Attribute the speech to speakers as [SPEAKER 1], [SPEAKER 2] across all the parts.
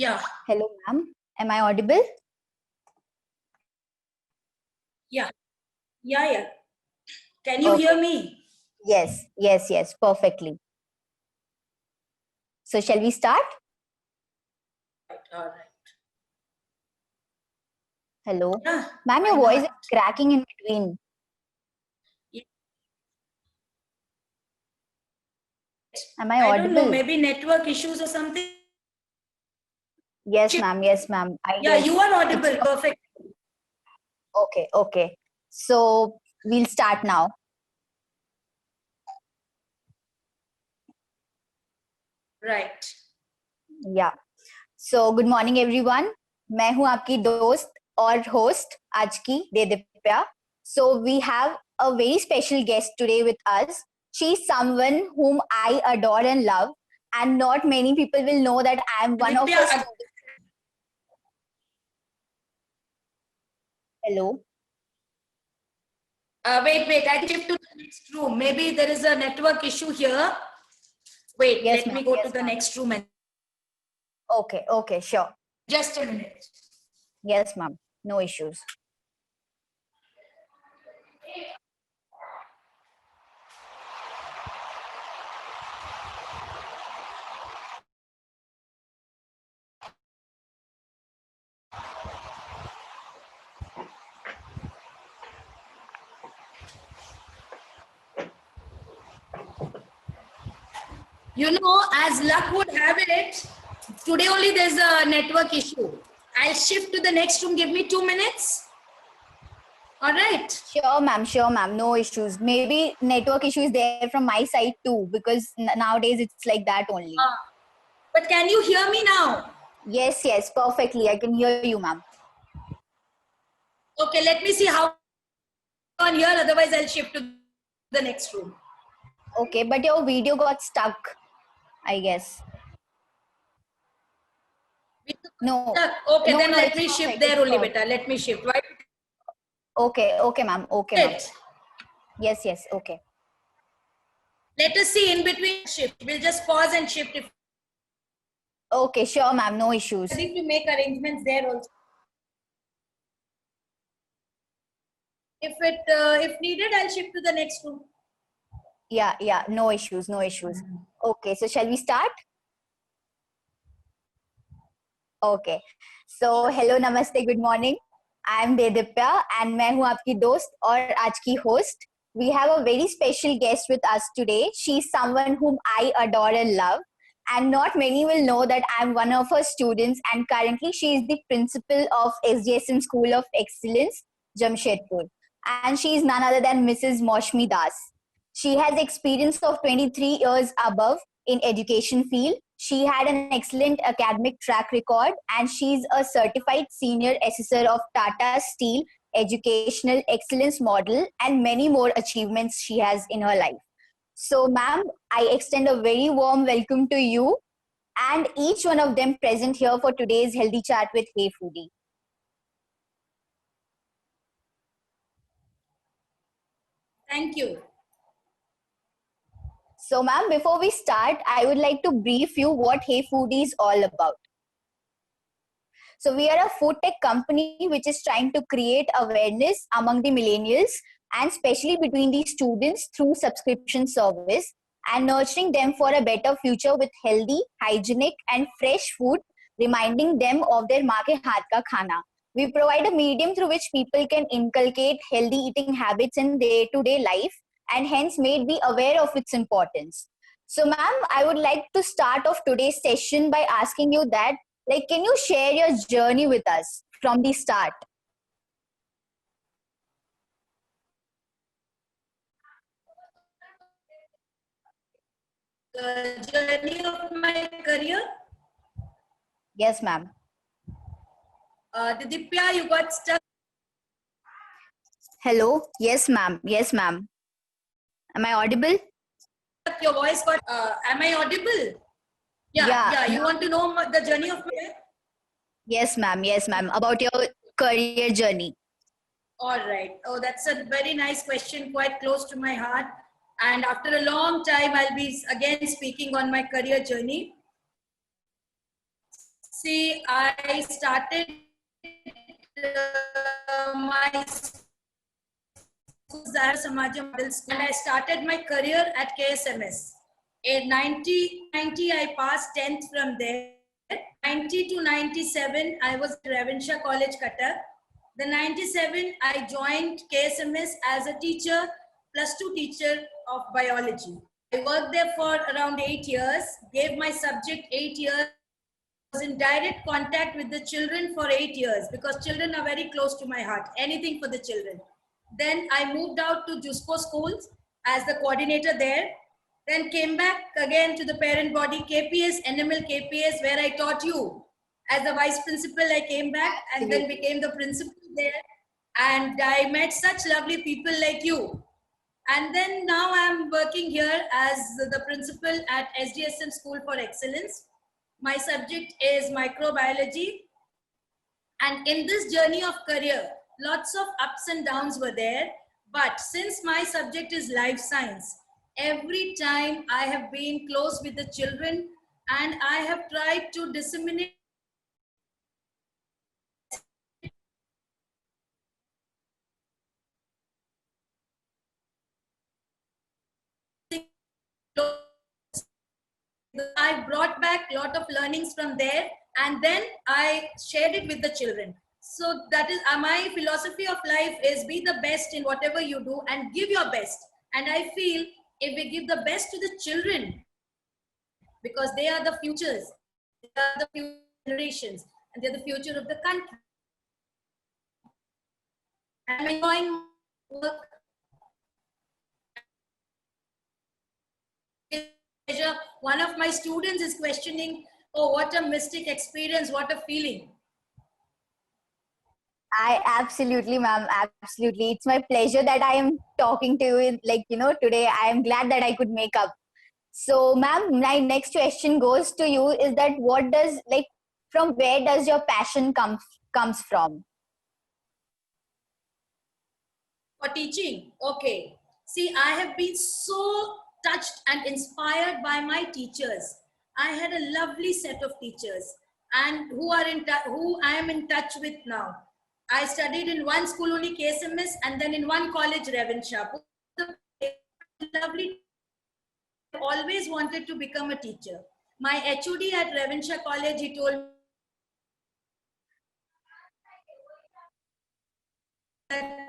[SPEAKER 1] Yeah,
[SPEAKER 2] Hello, ma'am. Am I audible?
[SPEAKER 1] yeah. Can you hear me?
[SPEAKER 2] Yes, perfectly. So shall we start?
[SPEAKER 1] All right.
[SPEAKER 2] Hello.
[SPEAKER 1] Yeah,
[SPEAKER 2] Ma'am,
[SPEAKER 1] why
[SPEAKER 2] your voice is
[SPEAKER 1] not?
[SPEAKER 2] cracking in between.
[SPEAKER 1] Yeah,
[SPEAKER 2] Am I
[SPEAKER 1] I don't know,
[SPEAKER 2] audible?
[SPEAKER 1] maybe network issues or something.
[SPEAKER 2] Yes, ma'am. Yes, ma'am. I
[SPEAKER 1] Yeah, you
[SPEAKER 2] guess
[SPEAKER 1] are
[SPEAKER 2] it's
[SPEAKER 1] audible.
[SPEAKER 2] your...
[SPEAKER 1] Perfect.
[SPEAKER 2] Okay. So we'll start now.
[SPEAKER 1] Right.
[SPEAKER 2] Yeah. So good morning, everyone. मैं हूँ आपकी दोस्त और host आज की देदीप्या. So we have a very special guest today with us. She's someone whom I adore and love, and not many people will know that I am one of her
[SPEAKER 1] Divya,
[SPEAKER 2] students. Hello.
[SPEAKER 1] wait. I can shift to the next room. Maybe there is a network issue here. Wait,
[SPEAKER 2] Yes,
[SPEAKER 1] let
[SPEAKER 2] ma'am.
[SPEAKER 1] me go to
[SPEAKER 2] Yes,
[SPEAKER 1] the
[SPEAKER 2] ma'am.
[SPEAKER 1] next room. And
[SPEAKER 2] Okay, sure.
[SPEAKER 1] just a minute.
[SPEAKER 2] Yes, ma'am. No issues.
[SPEAKER 1] You know, as luck would have it, today only there's a network issue. I'll shift to the next room. Give me 2 minutes. All right.
[SPEAKER 2] Sure, ma'am. No issues. Maybe network issue is there from my side too, because nowadays it's like that only.
[SPEAKER 1] But can you hear me now?
[SPEAKER 2] Yes, perfectly. I can hear you, ma'am.
[SPEAKER 1] Okay, let me see how on here. Otherwise, I'll shift to the next room.
[SPEAKER 2] Okay, but your video got stuck, I guess. No.
[SPEAKER 1] Okay,
[SPEAKER 2] No,
[SPEAKER 1] then let
[SPEAKER 2] it's
[SPEAKER 1] me shift
[SPEAKER 2] perfect.
[SPEAKER 1] there
[SPEAKER 2] It's
[SPEAKER 1] only,
[SPEAKER 2] perfect.
[SPEAKER 1] beta. Let me shift. Why?
[SPEAKER 2] Okay, ma'am.
[SPEAKER 1] It.
[SPEAKER 2] Yes, okay.
[SPEAKER 1] Let us see in between shift. We'll just pause and shift if
[SPEAKER 2] Okay, sure, ma'am. No issues.
[SPEAKER 1] I need to make arrangements there also. If needed, I'll shift to the next room.
[SPEAKER 2] Yeah. No issues. Okay, so shall we start? Okay. So hello, namaste, good morning. I am Dedipya and मैं हूँ आपकी दोस्त और आज की host. We have a very special guest with us today. She's someone whom I adore and love. And not many will know that I'm one of her students, and currently she is the principal of SJSM School of Excellence, Jamshedpur. And she is none other than Mrs. Moshmi Das. She has experience of 23 years above in education field. She had an excellent academic track record, and she's a certified senior assessor of Tata Steel Educational Excellence Model, and many more achievements she has in her life. So, ma'am, I extend a very warm welcome to you and each one of them present here for today's Healthy Chat with Hey Foodie.
[SPEAKER 1] Thank you.
[SPEAKER 2] So, ma'am, before we start, I would like to brief you what Hey Foodie is all about. So, we are a food tech company which is trying to create awareness among the millennials and especially between the students through subscription service and nurturing them for a better future with healthy, hygienic, and fresh food, reminding them of their maa ke haath ka khana. We provide a medium through which people can inculcate healthy eating habits in day-to-day life and hence made be aware of its importance. So, ma'am, I would like to start off today's session by asking you that, like, can you share your journey with us from the start?
[SPEAKER 1] The journey of my career.
[SPEAKER 2] Yes, ma'am.
[SPEAKER 1] Didipya, you got stuck.
[SPEAKER 2] Hello. Yes, ma'am. Am I audible?
[SPEAKER 1] Your voice got. Am I audible? Yeah. You want to know the journey of my?
[SPEAKER 2] Yes, ma'am. About your career journey.
[SPEAKER 1] All right. Oh, that's a very nice question, quite close to my heart. And after a long time, I'll be again speaking on my career journey. See, I started my Zahra Samajam Middle School, and I started my career at KSMS. In 1990, I passed 10th from there. 90 to 97, I was at Ravenshaw College, Cuttack. The 97, I joined KSMS as a teacher, plus two teacher of biology. I worked there for around 8 years, gave my subject 8 years, was in direct contact with the children for 8 years because children are very close to my heart, anything for the children. Then I moved out to JUSPO schools as the coordinator there. Then came back again to the parent body, KPS, NML KPS, where I taught you. As the vice principal, I came back and then became the principal there. And I met such lovely people like you. And then now I'm working here as the principal at SDSM School for Excellence. My subject is microbiology. And in this journey of career, lots of ups and downs were there. But since my subject is life science, every time I have been close with the children and I have tried to disseminate I brought back a lot of learnings from there and then I shared it with the children. So that is my philosophy of life is be the best in whatever you do and give your best. And I feel if we give the best to the children, because they are the futures, they are the future generations, and they're the future of the country. I'm enjoying work. One of my students is questioning, oh, what a mystic experience, what a feeling.
[SPEAKER 2] I absolutely, ma'am, absolutely. It's my pleasure that I am talking to you. Like, today I am glad that I could make up. So, ma'am, my next question goes to you is that from where does your passion comes from?
[SPEAKER 1] For teaching, okay. See, I have been so touched and inspired by my teachers. I had a lovely set of teachers and who I am in touch with now. I studied in one school only KSMS and then in one college Ravenshaw. Lovely. Always wanted to become a teacher. My HOD at Ravenshaw College, he told me that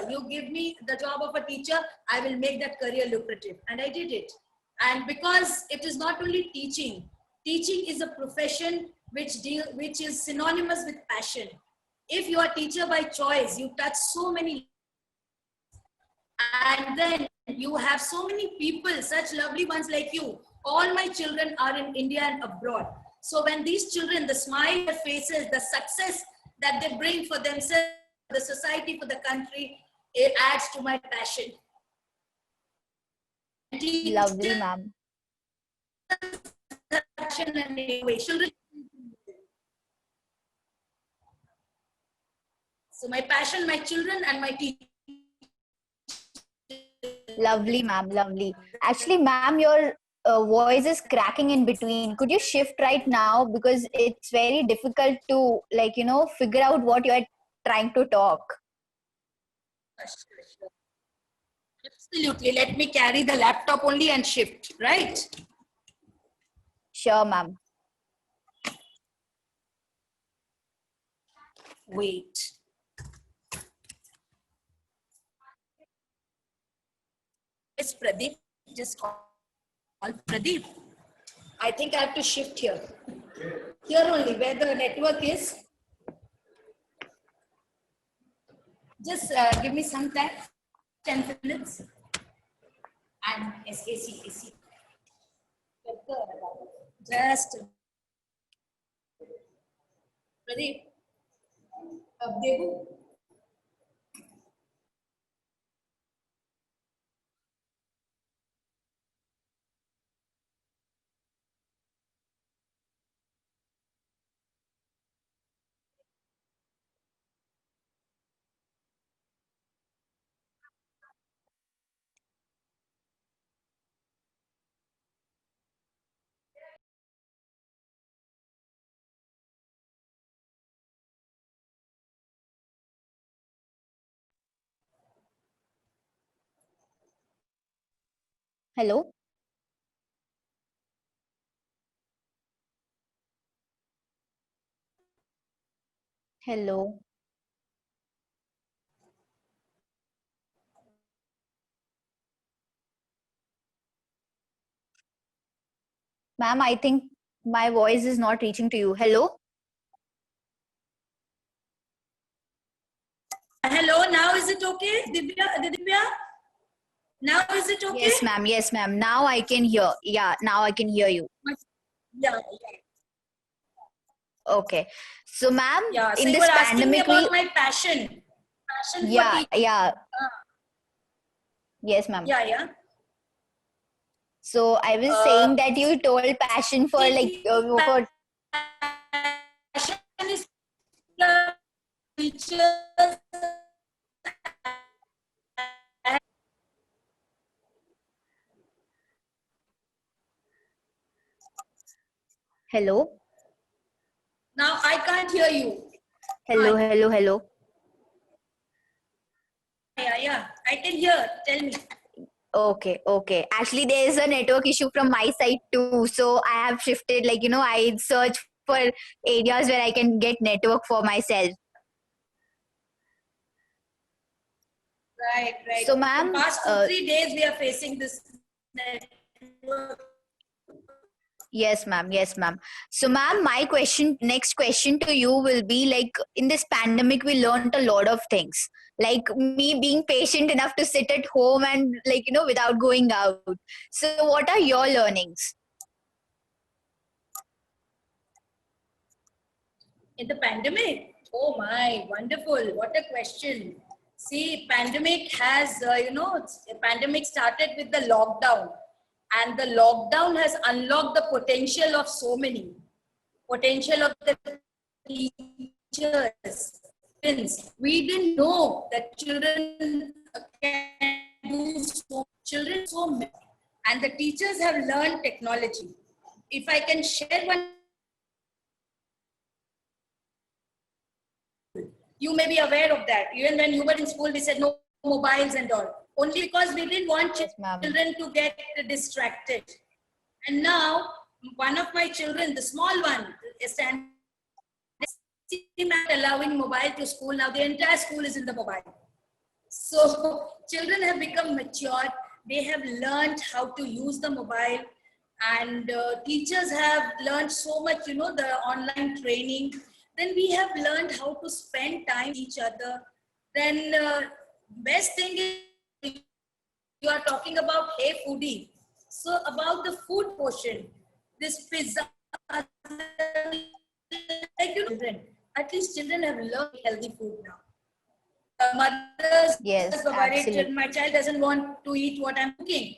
[SPEAKER 1] you give me the job of a teacher, I will make that career lucrative. And I did it. And because it is not only teaching, teaching is a profession which is synonymous with passion. If you are a teacher by choice, you touch so many, and then you have so many people, such lovely ones like you. All my children are in India and abroad. So when these children, the smile on their faces, the success that they bring for themselves, the society, for the country, it adds to my passion.
[SPEAKER 2] Lovely, ma'am.
[SPEAKER 1] So my passion, my children and my teachers.
[SPEAKER 2] Lovely, ma'am. Lovely. Actually, ma'am, your voice is cracking in between. Could you shift right now? Because it's very difficult to, figure out what you are trying to talk.
[SPEAKER 1] Absolutely. Let me carry the laptop only and shift, right?
[SPEAKER 2] Sure, ma'am.
[SPEAKER 1] Wait. It's Pradeep. Just call Pradeep. I think I have to shift here. Here only, where the network is. Just give me some time, 10 minutes. And AC. Just Pradeep. अब देखो
[SPEAKER 2] Hello. Hello. Ma'am, I think my voice is not reaching to you. Hello.
[SPEAKER 1] Hello, now is it okay, Divya? Now is it okay?
[SPEAKER 2] Yes, ma'am. Yes, ma'am. Now I can hear. Yeah, now I can hear you.
[SPEAKER 1] Yeah,
[SPEAKER 2] Okay. So, ma'am,
[SPEAKER 1] yeah. So
[SPEAKER 2] in
[SPEAKER 1] you were
[SPEAKER 2] this
[SPEAKER 1] asking me
[SPEAKER 2] pandemic,
[SPEAKER 1] about my passion for
[SPEAKER 2] yeah,
[SPEAKER 1] teaching.
[SPEAKER 2] yeah.
[SPEAKER 1] Uh,
[SPEAKER 2] Yes, ma'am.
[SPEAKER 1] yeah.
[SPEAKER 2] So I was
[SPEAKER 1] Uh,
[SPEAKER 2] saying that you told passion for like
[SPEAKER 1] see,
[SPEAKER 2] for.
[SPEAKER 1] passion is the teachers.
[SPEAKER 2] Hello.
[SPEAKER 1] Now I can't hear you.
[SPEAKER 2] Hello. Hello. Hello.
[SPEAKER 1] Yeah. I can hear. Tell me.
[SPEAKER 2] Okay, okay. Actually, there is a network issue from my side too. So I have shifted, like, I search for areas where I can get network for myself.
[SPEAKER 1] Right.
[SPEAKER 2] So,
[SPEAKER 1] From
[SPEAKER 2] ma'am,
[SPEAKER 1] past 2-3 days, we are facing this network.
[SPEAKER 2] yes, ma'am, yes, ma'am. So, ma'am, my next question to you will be like, in this pandemic, we learned a lot of things. Like me being patient enough to sit at home and, like, without going out. So, what are your learnings?
[SPEAKER 1] In the pandemic? Oh my, wonderful. What a question. See, pandemic has, pandemic started with the lockdown. And the lockdown has unlocked the potential of so many. Potential of the teachers. Since we didn't know that children can do children so many. And the teachers have learned technology. If I can share one, you may be aware of that. Even when you were in school, we said no mobiles and all. Only because we didn't want
[SPEAKER 2] Yes, ma'am.
[SPEAKER 1] children to get distracted. And now, one of my children, the small one, is standing allowing mobile to school. Now the entire school is in the mobile. So children have become matured. They have learned how to use the mobile, and teachers have learned so much. The online training. Then we have learned how to spend time with each other. Then best thing is you are talking about hey foodie. So about the food portion, this pizza, like children. At least children have learned healthy food now. Mothers
[SPEAKER 2] Yes,
[SPEAKER 1] are worried
[SPEAKER 2] absolutely.
[SPEAKER 1] my child doesn't want to eat what I'm cooking.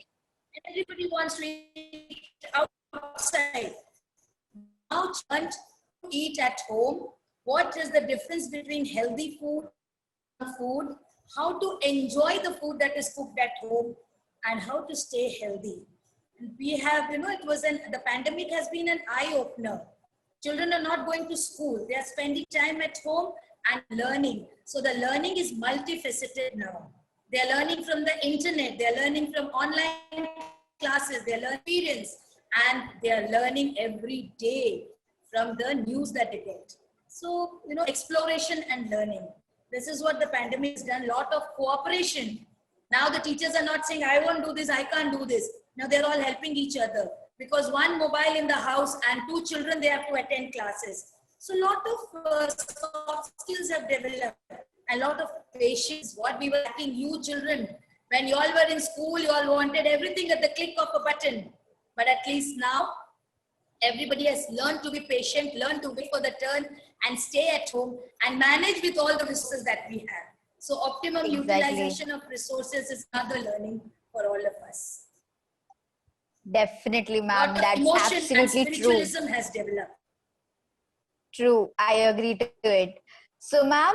[SPEAKER 1] Everybody wants to eat outside. Now, children eat at home. What is the difference between healthy food, how to enjoy the food that is cooked at home, and how to stay healthy? We have, the pandemic has been an eye opener. Children are not going to school, they are spending time at home and learning. So the learning is multifaceted now. They are learning from the internet, they are learning from online classes, they are learning experience, and they are learning every day from the news that they get. So, exploration and learning. This is what the pandemic has done. Lot of cooperation. Now the teachers are not saying, I won't do this, I can't do this. Now they're all helping each other because one mobile in the house and two children, they have to attend classes. So a lot of soft skills have developed. A lot of patience. What we were lacking, you children, when you all were in school, you all wanted everything at the click of a button. But at least now, everybody has learned to be patient, learned to wait for the turn and stay at home and manage with all the resources that we have. So optimum
[SPEAKER 2] Exactly.
[SPEAKER 1] utilization of resources is another learning for all of us.
[SPEAKER 2] Definitely,
[SPEAKER 1] Lot
[SPEAKER 2] ma'am.
[SPEAKER 1] of
[SPEAKER 2] That's
[SPEAKER 1] emotion and
[SPEAKER 2] absolutely true.
[SPEAKER 1] spiritualism has developed.
[SPEAKER 2] True. I agree to it. So, ma'am,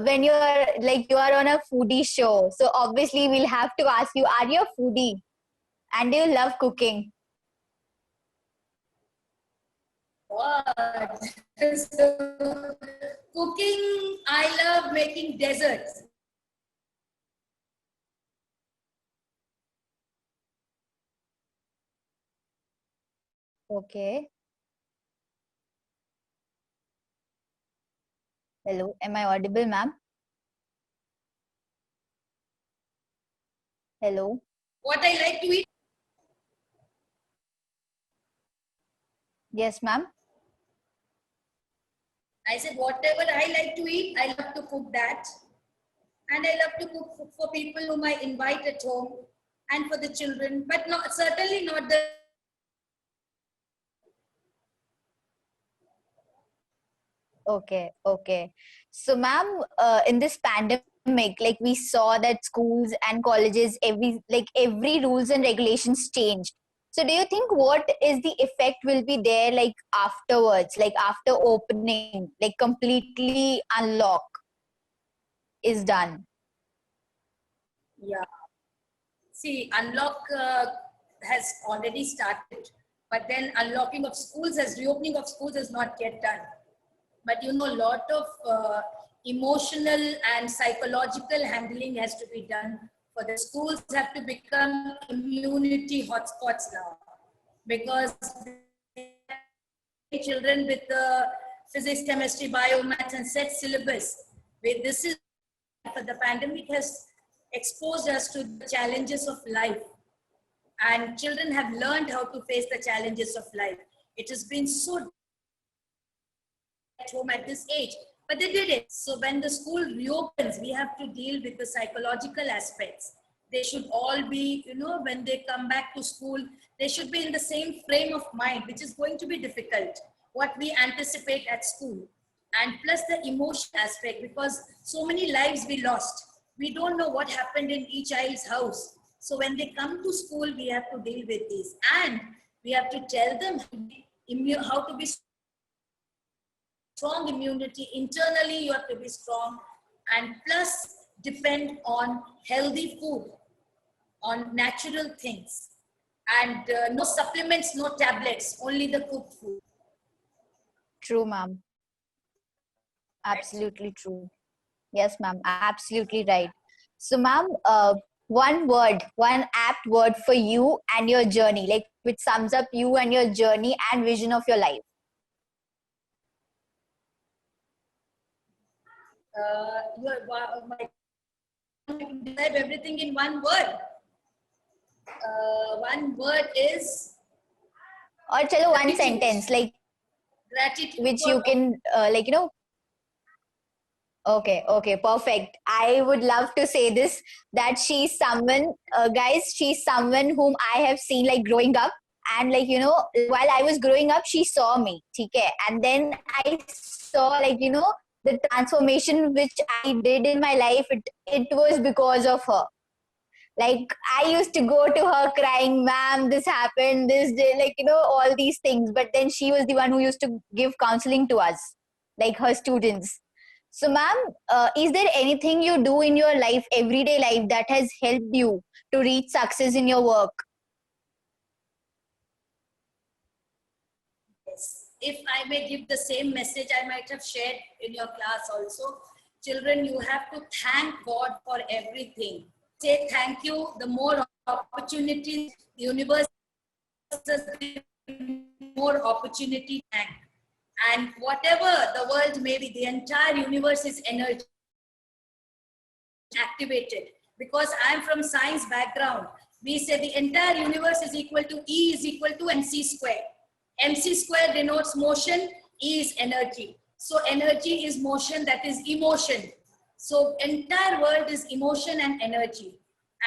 [SPEAKER 2] when you are on a foodie show, so obviously we'll have to ask you, are you a foodie? And do you love cooking?
[SPEAKER 1] What? So, cooking, I love making desserts.
[SPEAKER 2] Okay. Hello, am I audible, ma'am? Hello.
[SPEAKER 1] What I like to eat,
[SPEAKER 2] Yes, ma'am.
[SPEAKER 1] I said whatever I like to eat, I love to cook that. And I love to cook for people whom I invite at home and for the children, but not certainly not the.
[SPEAKER 2] Okay, okay. So, ma'am, in this pandemic, like we saw that schools and colleges, every rules and regulations changed. So, do you think what is the effect will be there, like afterwards, like after opening, like completely unlock is done?
[SPEAKER 1] Yeah. See, unlock has already started, but then unlocking of schools, as reopening of schools is not yet done. But you know, a lot of emotional and psychological handling has to be done. For the schools have to become immunity hotspots now, because children with the physics, chemistry, bio, maths, and set syllabus. This is the pandemic has exposed us to the challenges of life, and children have learned how to face the challenges of life. It has been so at home at this age, but they did it. So when the school reopens, we have to deal with the psychological aspects. They should all be, you know, when they come back to school, they should be in the same frame of mind, which is going to be difficult, what we anticipate at school. And plus the emotion aspect, because so many lives we lost. We don't know what happened in each child's house. So when they come to school, we have to deal with this. And we have to tell them how to be strong immunity internally. You have to be strong, and plus depend on healthy food, on natural things, and no supplements, no tablets, only the cooked food.
[SPEAKER 2] True, ma'am.
[SPEAKER 1] Right?
[SPEAKER 2] Absolutely true. Yes, ma'am. Absolutely right. So, ma'am, one word, one apt word for you and your journey, like which sums up you and your journey and vision of your life.
[SPEAKER 1] My describe everything in one word. One word is
[SPEAKER 2] Or chalo, one
[SPEAKER 1] gratitude.
[SPEAKER 2] sentence, like
[SPEAKER 1] Gratitude
[SPEAKER 2] which
[SPEAKER 1] for
[SPEAKER 2] you can, okay, okay, perfect. I would love to say this that she's someone, guys, she's someone whom I have seen like growing up. And while I was growing up, she saw me, okay? And then I saw the transformation which I did in my life. It was because of her. Like I used to go to her crying, ma'am, this happened, this day, all these things. But then she was the one who used to give counseling to us, like her students. So, ma'am, is there anything you do in your life, everyday life, that has helped you to reach success in your work?
[SPEAKER 1] yes. If I may give the same message I might have shared in your class also, children, you have to thank God for everything. Say thank you. The more opportunities the universe gives, more opportunity. And whatever the world may be, the entire universe is energy activated. Because I'm from science background, we say the entire universe is equal to E is equal to mc square. Mc square denotes motion, E is energy. So energy is motion, that is emotion. So entire world is emotion and energy.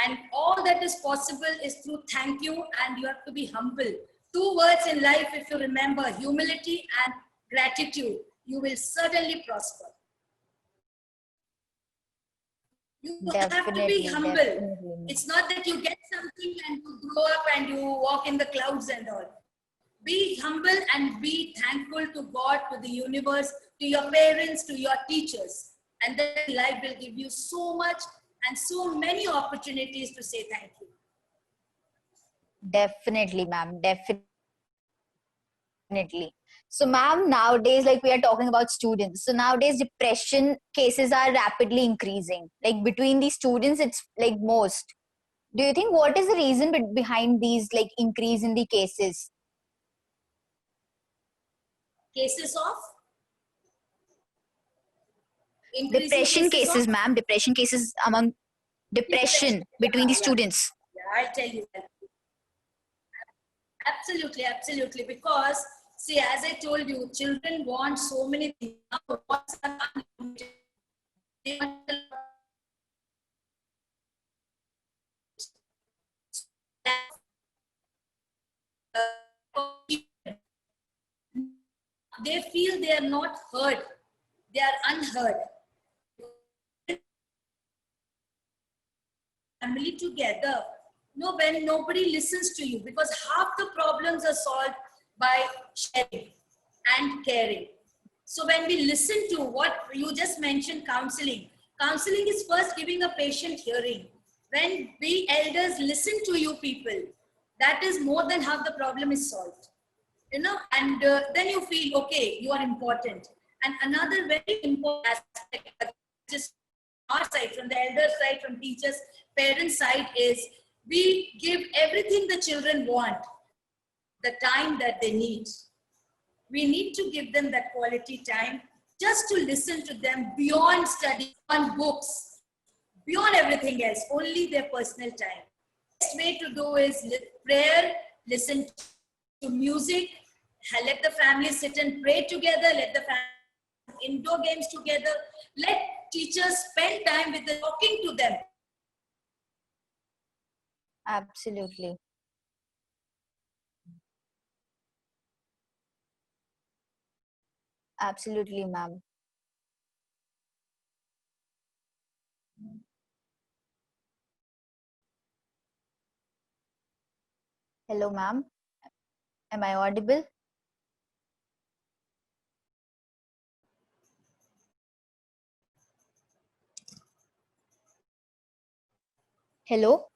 [SPEAKER 1] And all that is possible is through thank you, and you have to be humble. Two words in life, if you remember, humility and gratitude, you will certainly prosper. You have to be
[SPEAKER 2] Definitely,
[SPEAKER 1] humble.
[SPEAKER 2] definitely.
[SPEAKER 1] It's not that you get something and you grow up and you walk in the clouds and all. Be humble and be thankful to God, to the universe, to your parents, to your teachers. And then life will give you so much and so many opportunities to say thank you.
[SPEAKER 2] Definitely, ma'am. Definitely. So, ma'am, nowadays, like we are talking about students. So, nowadays, depression cases are rapidly increasing. Like between the students, it's like most. Do you think what is the reason behind these like increase in the cases?
[SPEAKER 1] cases of increasing
[SPEAKER 2] Depression
[SPEAKER 1] cases
[SPEAKER 2] cases,
[SPEAKER 1] of
[SPEAKER 2] ma'am. Depression cases among depression between the
[SPEAKER 1] Yeah, yeah,
[SPEAKER 2] students.
[SPEAKER 1] yeah. I'll tell you. Absolutely, absolutely. Because see, as I told you, children want so many things. Now, wants are unlimited. They want they feel they are not heard. They are unheard. Family together. No, when nobody listens to you, because half the problems are solved by sharing and caring. So when we listen to what you just mentioned, counseling is first giving a patient hearing. When we elders listen to you people, that is more than half the problem is solved. And then you feel, okay, you are important. And another very important aspect, just our side, from the elder side, from teachers, parents side, is we give everything the children want, the time that they need. We need to give them that quality time just to listen to them beyond study, on books, beyond everything else, only their personal time. Best way to do is prayer, listen to music, let the family sit and pray together, let the family indoor games together, let teachers spend time with them, talking to them.
[SPEAKER 2] Absolutely. Absolutely, ma'am. Hello, ma'am. Am I audible? Hello?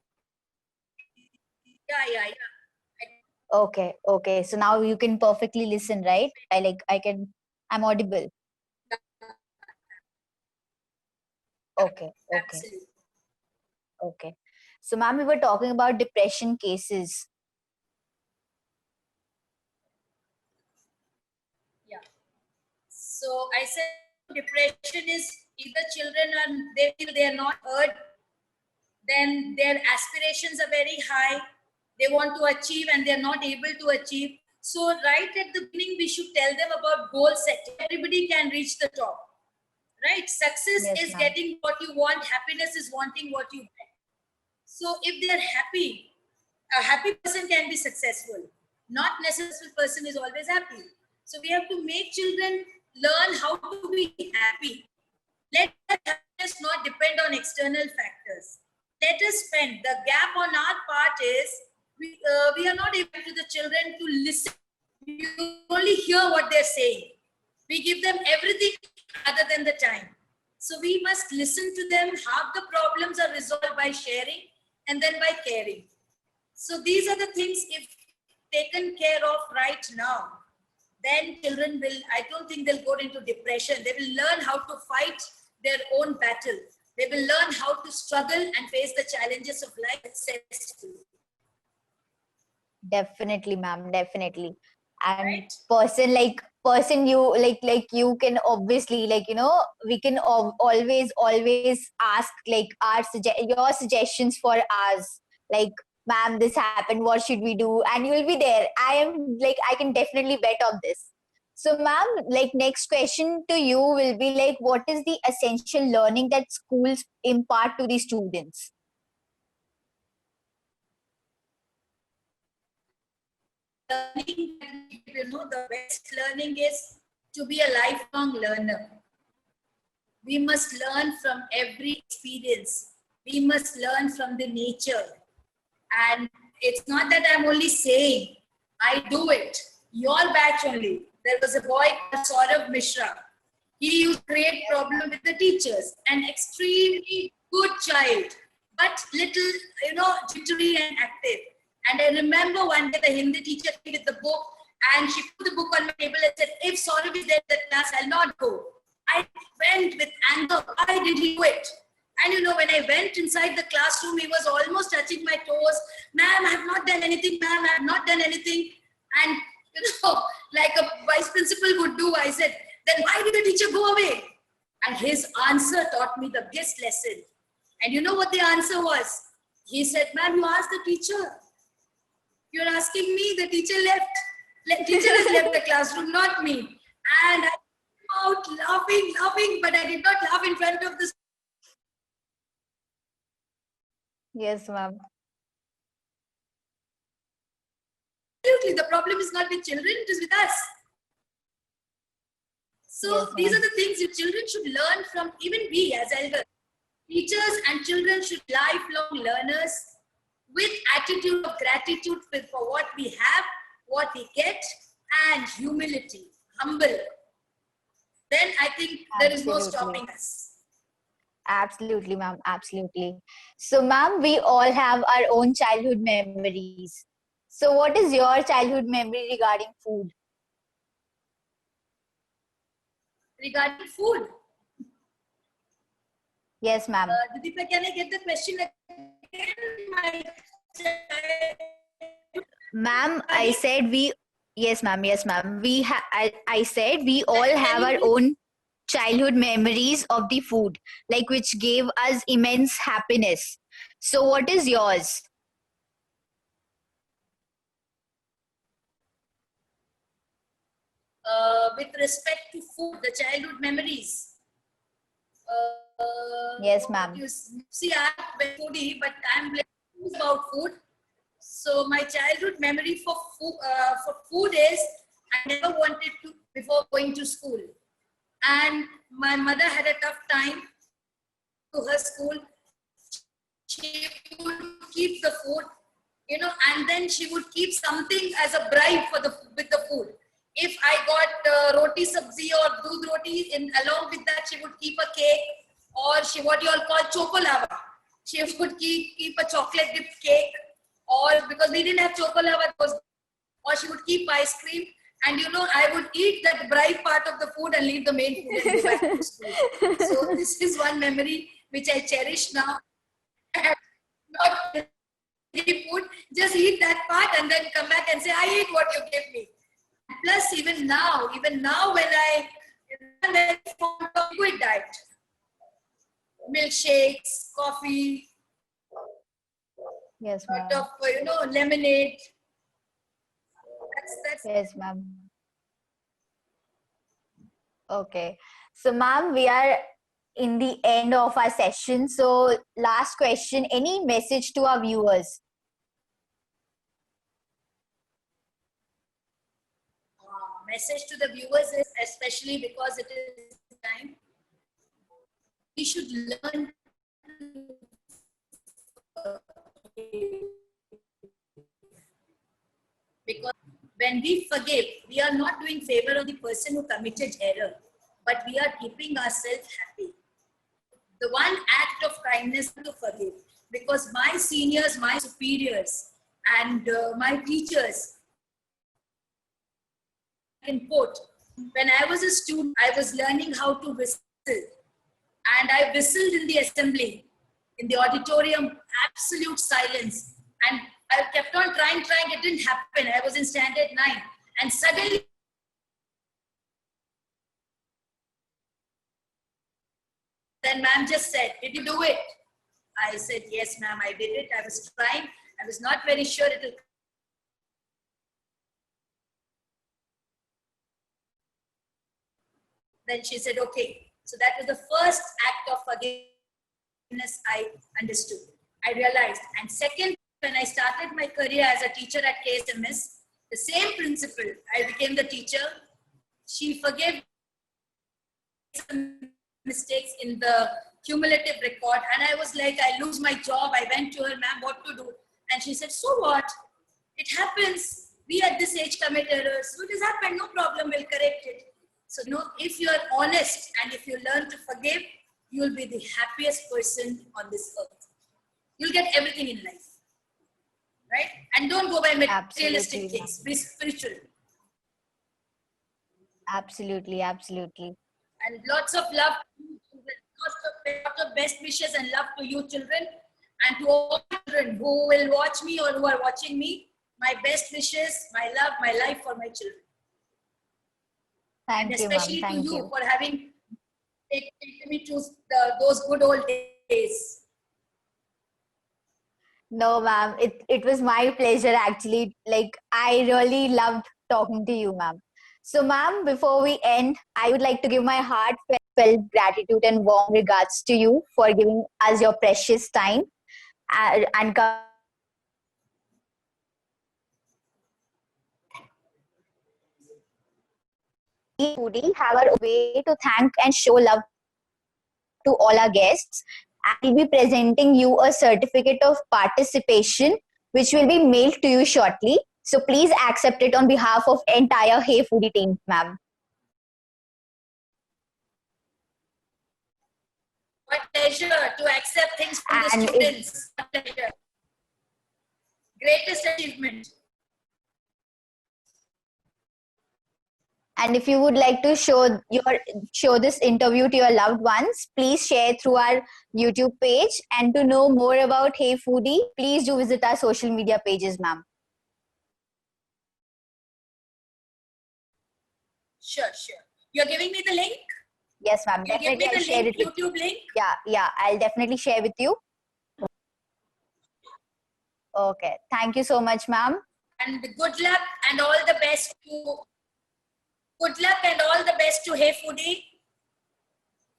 [SPEAKER 1] Yeah.
[SPEAKER 2] Okay, okay. So now you can perfectly listen, right? I'm audible. Okay, okay,
[SPEAKER 1] Absolutely.
[SPEAKER 2] okay. So, ma'am, we were talking about depression cases.
[SPEAKER 1] Yeah. So I said depression is either children are, they feel they are not heard, then their aspirations are very high, they want to achieve and they're not able to achieve. So right at the beginning, we should tell them about goal setting. Everybody can reach the top, right? Success
[SPEAKER 2] Yes,
[SPEAKER 1] is
[SPEAKER 2] ma'am.
[SPEAKER 1] getting what you want, happiness is wanting what you get. So if they're happy, a happy person can be successful. Not necessary person is always happy. So we have to make children learn how to be happy. Let happiness not depend on external factors. Let us spend. The gap on our part is we are not able to the children to listen. You only hear what they're saying. We give them everything other than the time. So we must listen to them. Half the problems are resolved by sharing and then by caring. So these are the things, if taken care of right now, then children will, I don't think they'll go into depression. They will learn how to fight their own battle. They will learn how to struggle and face the challenges of life successfully.
[SPEAKER 2] Definitely, ma'am. Definitely. And
[SPEAKER 1] Right?
[SPEAKER 2] person you you can obviously we can always ask your suggestions for us, like, ma'am, this happened, what should we do, and you will be there. I can definitely bet on this. So, ma'am, next question to you will be like, what is the essential learning that schools impart to the students?
[SPEAKER 1] Learning, the best learning is to be a lifelong learner. We must learn from every experience. We must learn from the nature. And it's not that I'm only saying, I do it. Your batch only. There was a boy called Saurav Mishra. He used to create problem with the teachers. An extremely good child, but little, jittery and active. And I remember one day the Hindi teacher came with the book and she put the book on my table and said, if Saurav is there in the class, I'll not go. I went with anger. Why did he quit? And when I went inside the classroom, he was almost touching my toes. Ma'am, I have not done anything. Ma'am, I have not done anything. And like a vice principal would do. I said, then why did the teacher go away? And his answer taught me the biggest lesson. And you know what the answer was? He said, ma'am, you asked the teacher. You're asking me, the teacher left. The teacher has left the classroom, not me. And I came out laughing, but I did not laugh in front of the.
[SPEAKER 2] Yes, ma'am.
[SPEAKER 1] Absolutely, the problem is not with children, it is with us. So
[SPEAKER 2] Yes,
[SPEAKER 1] these
[SPEAKER 2] ma'am.
[SPEAKER 1] are the things that children should learn from, even we as elders. Teachers and children should be lifelong learners with attitude of gratitude for what we have, what we get, and humility, humble. Then I think there is no
[SPEAKER 2] Absolutely.
[SPEAKER 1] stopping us.
[SPEAKER 2] Absolutely, ma'am. Absolutely. So, ma'am, we all have our own childhood memories. So, what is your childhood memory regarding food?
[SPEAKER 1] Regarding food,
[SPEAKER 2] Yes, ma'am.
[SPEAKER 1] Deepa, can I get the question again? My
[SPEAKER 2] Ma'am, I said we. Yes, ma'am. Yes, ma'am. I said we all have our own childhood memories of the food, like which gave us immense happiness. So, what is yours?
[SPEAKER 1] with respect to food, the childhood memories.
[SPEAKER 2] Yes, ma'am.
[SPEAKER 1] See, I'm a foodie, but I'm blessed about food. So my childhood memory for food is I never wanted to before going to school, and my mother had a tough time to her school. She would keep the food, and then she would keep something as a bribe with the food. If I got roti sabzi or doodh roti, along with that, she would keep a cake, or what you all call chokolava. She would keep a chocolate dipped cake, or because we didn't have chokolava, or she would keep ice cream. And I would eat that bribe part of the food and leave the main food and go back to school. So this is one memory which I cherish now. Not food, just eat that part and then come back and say, I ate what you gave me. Plus, even now when I very fond of liquid diet, milkshakes, coffee,
[SPEAKER 2] Yes,
[SPEAKER 1] sort
[SPEAKER 2] ma'am.
[SPEAKER 1] of lemonade. That's
[SPEAKER 2] Yes, ma'am. Okay. So, ma'am, we are in the end of our session. So, last question, any message to our viewers?
[SPEAKER 1] message to the viewers is, especially because it is time, we should learn because when we forgive, we are not doing favor on the person who committed error, but we are keeping ourselves happy. The one act of kindness to forgive, because my seniors, my superiors, and my teachers can quote, when I was a student, I was learning how to whistle, and I whistled in the assembly, in the auditorium, absolute silence, and I kept on trying, it didn't happen. I was in standard 9, and suddenly then ma'am just said, did you do it? I said, yes ma'am, I did it. I was trying. I was not very sure it will. Then she said, okay. So that was the first act of forgiveness I understood. I realized. And second, when I started my career as a teacher at KSMS, the same principal, I became the teacher. She forgave some mistakes in the cumulative record. And I was like, I lose my job. I went to her, ma'am, what to do? And she said, so what? It happens. We at this age commit errors. So it has happened, no problem, we'll correct it. So, if you are honest and if you learn to forgive, you will be the happiest person on this earth. You'll get everything in life. Right? And don't go by materialistic things. Be spiritual.
[SPEAKER 2] Absolutely, absolutely.
[SPEAKER 1] And lots of love, lots of best wishes and love to you children, and to all children who will watch me or who are watching me. My best wishes, my love, my life for my children. And
[SPEAKER 2] Thank you, ma'am.
[SPEAKER 1] especially to
[SPEAKER 2] Thank
[SPEAKER 1] you
[SPEAKER 2] you.
[SPEAKER 1] for having taken me to those good old days.
[SPEAKER 2] No, ma'am. It was my pleasure actually. Like I really loved talking to you, ma'am. So, ma'am, before we end, I would like to give my heartfelt gratitude and warm regards to you for giving us your precious time and foodie have our way to thank and show love to all our guests. And we'll be presenting you a certificate of participation, which will be mailed to you shortly. So please accept it on behalf of entire Hey Foodie team, ma'am.
[SPEAKER 1] My pleasure to accept things from the
[SPEAKER 2] And
[SPEAKER 1] students. My pleasure. Greatest achievement.
[SPEAKER 2] if you would like to show this interview to your loved ones, please share through our YouTube page. And to know more about Hey Foodie, please do visit our social media pages, ma'am.
[SPEAKER 1] Sure. You're giving me the link?
[SPEAKER 2] Yes, ma'am.
[SPEAKER 1] You give me
[SPEAKER 2] Definitely, I'll
[SPEAKER 1] the
[SPEAKER 2] share
[SPEAKER 1] link,
[SPEAKER 2] it with
[SPEAKER 1] YouTube link?
[SPEAKER 2] Yeah, I'll definitely share with you. Okay. Thank you so much, ma'am.
[SPEAKER 1] And good luck and all the best to Hey Foodie.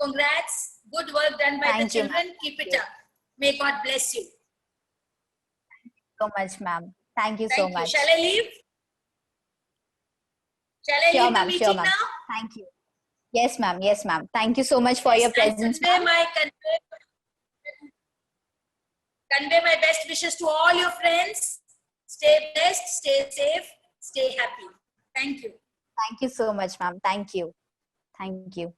[SPEAKER 1] Congrats. Good work done by
[SPEAKER 2] Thank
[SPEAKER 1] the
[SPEAKER 2] you,
[SPEAKER 1] children.
[SPEAKER 2] ma'am.
[SPEAKER 1] Keep it up. May God bless you.
[SPEAKER 2] So much, ma'am. Thank you so
[SPEAKER 1] Thank you.
[SPEAKER 2] much.
[SPEAKER 1] Shall I leave? Shall I
[SPEAKER 2] Sure,
[SPEAKER 1] leave the
[SPEAKER 2] ma'am. Sure,
[SPEAKER 1] meeting
[SPEAKER 2] ma'am.
[SPEAKER 1] now?
[SPEAKER 2] Thank you. Yes, ma'am. Yes, ma'am. Thank you so much for your
[SPEAKER 1] Yes, and
[SPEAKER 2] presence, ma'am.
[SPEAKER 1] convey my best wishes to all your friends. Stay blessed, stay safe, stay happy. Thank you.
[SPEAKER 2] Thank you so much, ma'am. Thank you. Thank you.